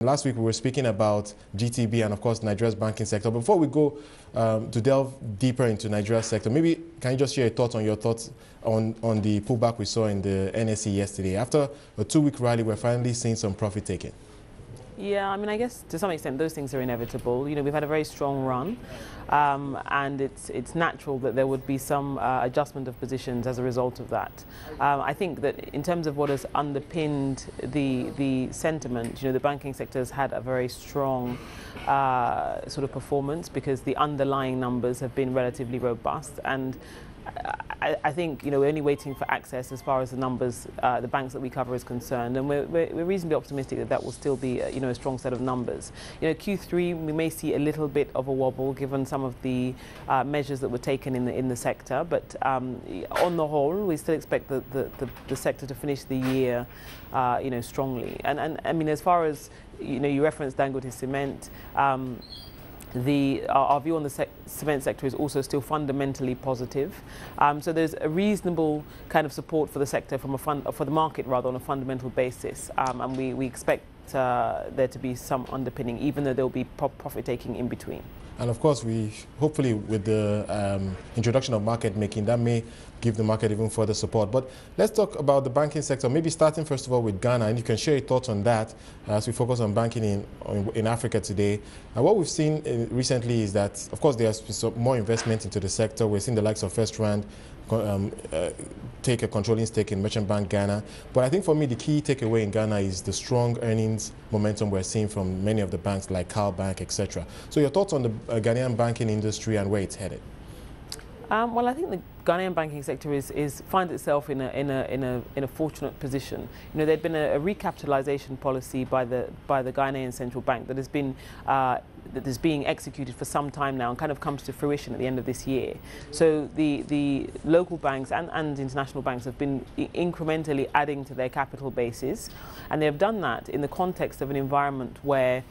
Last week we were speaking about GTB and of course Nigeria's banking sector. Before we go to delve deeper into Nigeria's sector, maybe can you just share your thoughts on the pullback we saw in the NSE yesterday? After a 2-week rally, we're finally seeing some profit taking. Yeah, I mean, I guess to some extent those things are inevitable. You know, we've had a very strong run, and it's natural that there would be some adjustment of positions as a result of that. I think that in terms of what has underpinned the sentiment, you know, the banking sector has had a very strong sort of performance because the underlying numbers have been relatively robust, and I think, you know, we're only waiting for access as far as the numbers, the banks that we cover is concerned, and we're reasonably optimistic that that will still be, you know, a strong set of numbers. You know, Q3 we may see a little bit of a wobble given some of the measures that were taken in the sector, but on the whole, we still expect the sector to finish the year, you know, strongly. And I mean, as far as, you know, you referenced Dangote Cement. Our view on the cement sector is also still fundamentally positive. So there's a reasonable kind of support for the sector for the market rather on a fundamental basis, and we expect there to be some underpinning, even though there will be profit taking in between. And of course, we hopefully with the introduction of market making, that may give the market even further support. But let's talk about the banking sector, maybe starting first of all with Ghana, and you can share your thoughts on that as we focus on banking in Africa today. And what we've seen recently is that, of course, there's some more investment into the sector. We're seeing the likes of First Rand take a controlling stake in Merchant Bank Ghana. But I think for me, the key takeaway in Ghana is the strong earnings momentum we're seeing from many of the banks like Cal Bank, etc. So your thoughts on the Ghanaian banking industry and where it's headed? Well, I think the Ghanaian banking sector finds itself in a fortunate position. You know, there'd been a recapitalization policy by the Ghanaian central bank that has been that is being executed for some time now and kind of comes to fruition at the end of this year. So the local banks and international banks have been incrementally adding to their capital bases, and they have done that in the context of an environment where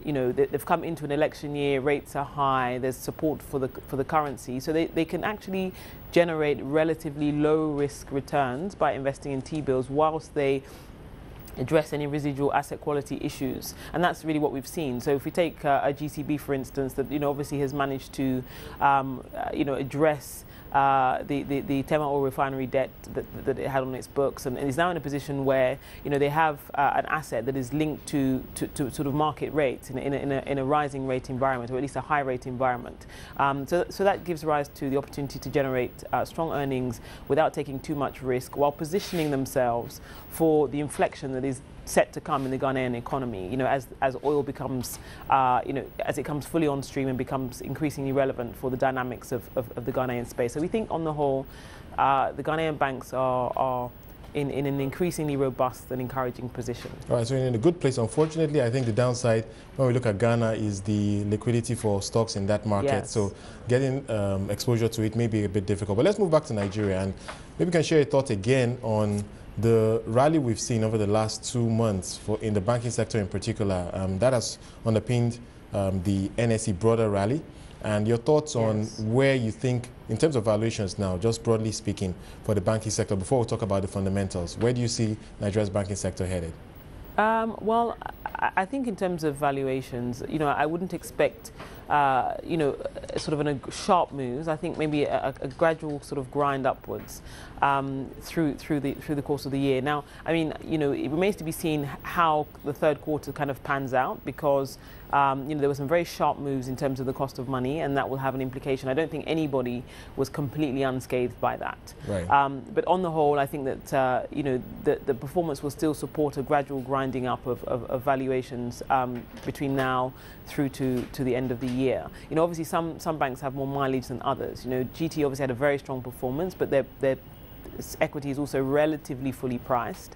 you know, they've come into an election year, rates are high, there's support for the currency, so they can actually generate relatively low risk returns by investing in T-bills whilst they address any residual asset quality issues, and that's really what we've seen. So if we take a GCB, for instance, that, you know, obviously has managed to you know, address the Tema oil refinery debt that it had on its books, and is now in a position where, you know, they have an asset that is linked to sort of market rates in a rising rate environment, or at least a high rate environment. So that gives rise to the opportunity to generate strong earnings without taking too much risk, while positioning themselves for the inflection that is set to come in the Ghanaian economy, you know, as oil becomes, you know, as it comes fully on stream and becomes increasingly relevant for the dynamics of the Ghanaian space. So we think on the whole, the Ghanaian banks are in an increasingly robust and encouraging position. All right, so in a good place. Unfortunately, I think the downside when we look at Ghana is the liquidity for stocks in that market. Yes. So getting exposure to it may be a bit difficult. But let's move back to Nigeria, and maybe you can share your thoughts again on the rally we've seen over the last 2 months in the banking sector in particular. That has underpinned the NSE broader rally. And your thoughts on where you think, in terms of valuations now, just broadly speaking, for the banking sector, before we talk about the fundamentals, where do you see Nigeria's banking sector headed? Well, I think in terms of valuations, you know, I wouldn't expect, you know, sort of a sharp moves. I think maybe a gradual sort of grind upwards through the course of the year. Now, I mean, you know, it remains to be seen how the third quarter kind of pans out, because you know, there were some very sharp moves in terms of the cost of money, and that will have an implication. I don't think anybody was completely unscathed by that. Right. But on the whole, I think that you know, the performance will still support a gradual grinding up of valuations between now through to the end of the year. You know, obviously some banks have more mileage than others. You know, GT obviously had a very strong performance, but their equity is also relatively fully priced.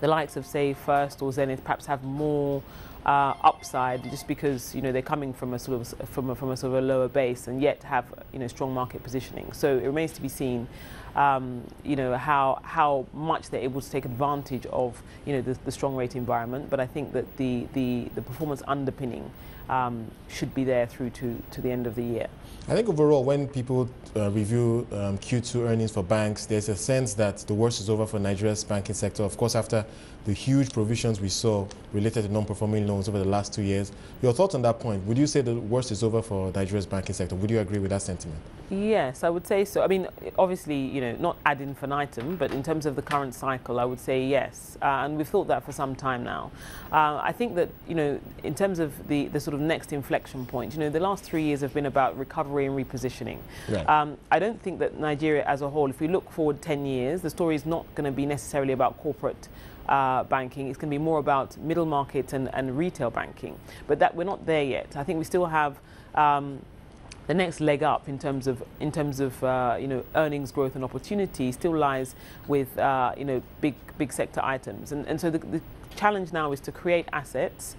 The likes of, say, First or Zenith perhaps have more upside just because they're coming from a sort of a lower base and yet have strong market positioning. So it remains to be seen how much they're able to take advantage of the strong rate environment. But I think that the performance underpinning should be there through to the end of the year. I think overall, when people review Q2 earnings for banks, there's a sense that the worst is over for Nigeria's banking sector. Of course, after the huge provisions we saw related to non-performing loans over the last 2 years. Your thoughts on that point? Would you say the worst is over for Nigeria's banking sector? Would you agree with that sentiment? Yes, I would say so. I mean, obviously, not ad infinitum, but in terms of the current cycle, I would say yes. And we've thought that for some time now. I think that, in terms of the sort of next inflection point, the last 3 years have been about recovery and repositioning. Right. I don't think that Nigeria as a whole, if we look forward 10 years, the story is not going to be necessarily about corporate banking. It's going to be more about middle market and retail banking. But that we're not there yet. I think we still have the next leg up in terms of earnings growth and opportunity still lies with big sector items. And so the challenge now is to create assets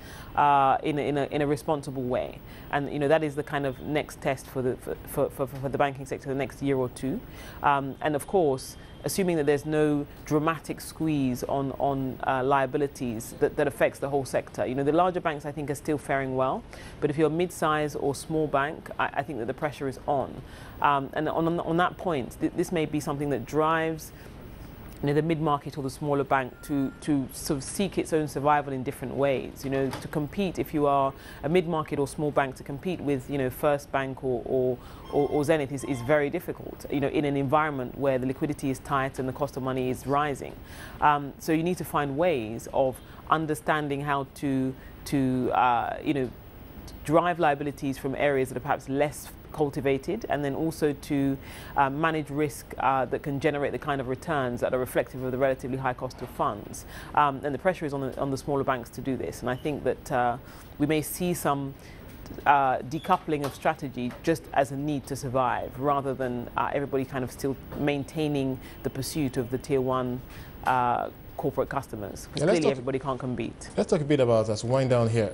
in a responsible way, and that is the kind of next test for the banking sector the next year or two, and of course, assuming that there's no dramatic squeeze on liabilities that affects the whole sector. The larger banks I think are still faring well, but if you're a mid-size or small bank, I think that the pressure is on, and on that point, this may be something that drives the mid-market or the smaller bank to sort of seek its own survival in different ways. To compete, if you are a mid-market or small bank, to compete with First Bank or Zenith is very difficult. In an environment where the liquidity is tight and the cost of money is rising. So you need to find ways of understanding how to drive liabilities from areas that are perhaps less cultivated, and then also to manage risk that can generate the kind of returns that are reflective of the relatively high cost of funds. And the pressure is on the smaller banks to do this. And I think that we may see some decoupling of strategy just as a need to survive, rather than everybody kind of still maintaining the pursuit of the tier one corporate customers. Because clearly everybody can't compete. Let's talk a bit about, as we wind down here,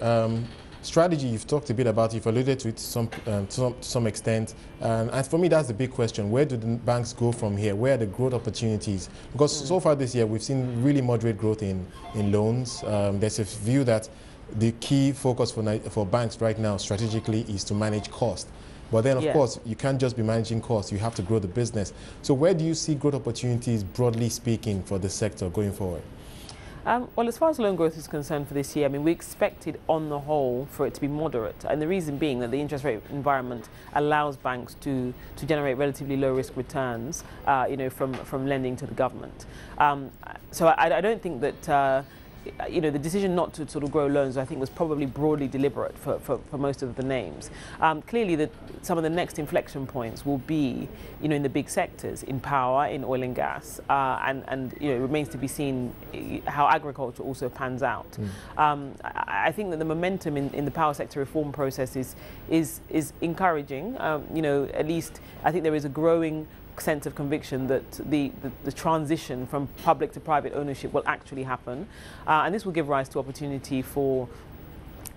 strategy. You've talked a bit about, you've alluded to it to some extent, and for me that's the big question. Where do the banks go from here? Where are the growth opportunities? Because so far this year we've seen really moderate growth in loans. There's a view that the key focus for banks right now strategically is to manage cost. But then, of course, you can't just be managing costs. You have to grow the business. So where do you see growth opportunities, broadly speaking, for the sector going forward? Well, as far as loan growth is concerned for this year, I mean, we expected on the whole for it to be moderate. And the reason being that the interest rate environment allows banks to generate relatively low risk returns, from lending to the government. So I don't think that the decision not to sort of grow loans, I think, was probably broadly deliberate for most of the names. Clearly, some of the next inflection points will be, in the big sectors, in power, in oil and gas, and it remains to be seen how agriculture also pans out. I think that the momentum in the power sector reform process is encouraging. At least I think there is a growing sense of conviction that the transition from public to private ownership will actually happen, and this will give rise to opportunity for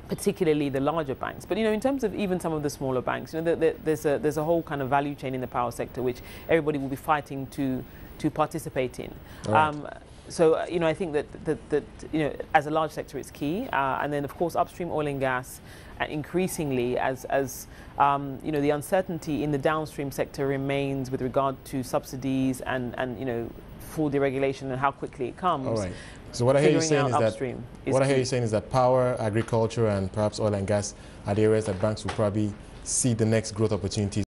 particularly the larger banks. But in terms of even some of the smaller banks, there's a whole kind of value chain in the power sector which everybody will be fighting to participate in. Right. So I think that as a large sector it's key, and then of course upstream oil and gas, increasingly as the uncertainty in the downstream sector remains with regard to subsidies and full deregulation and how quickly it comes. All right. So what I hear you saying is that power, agriculture, and perhaps oil and gas are the areas that banks will probably see the next growth opportunities.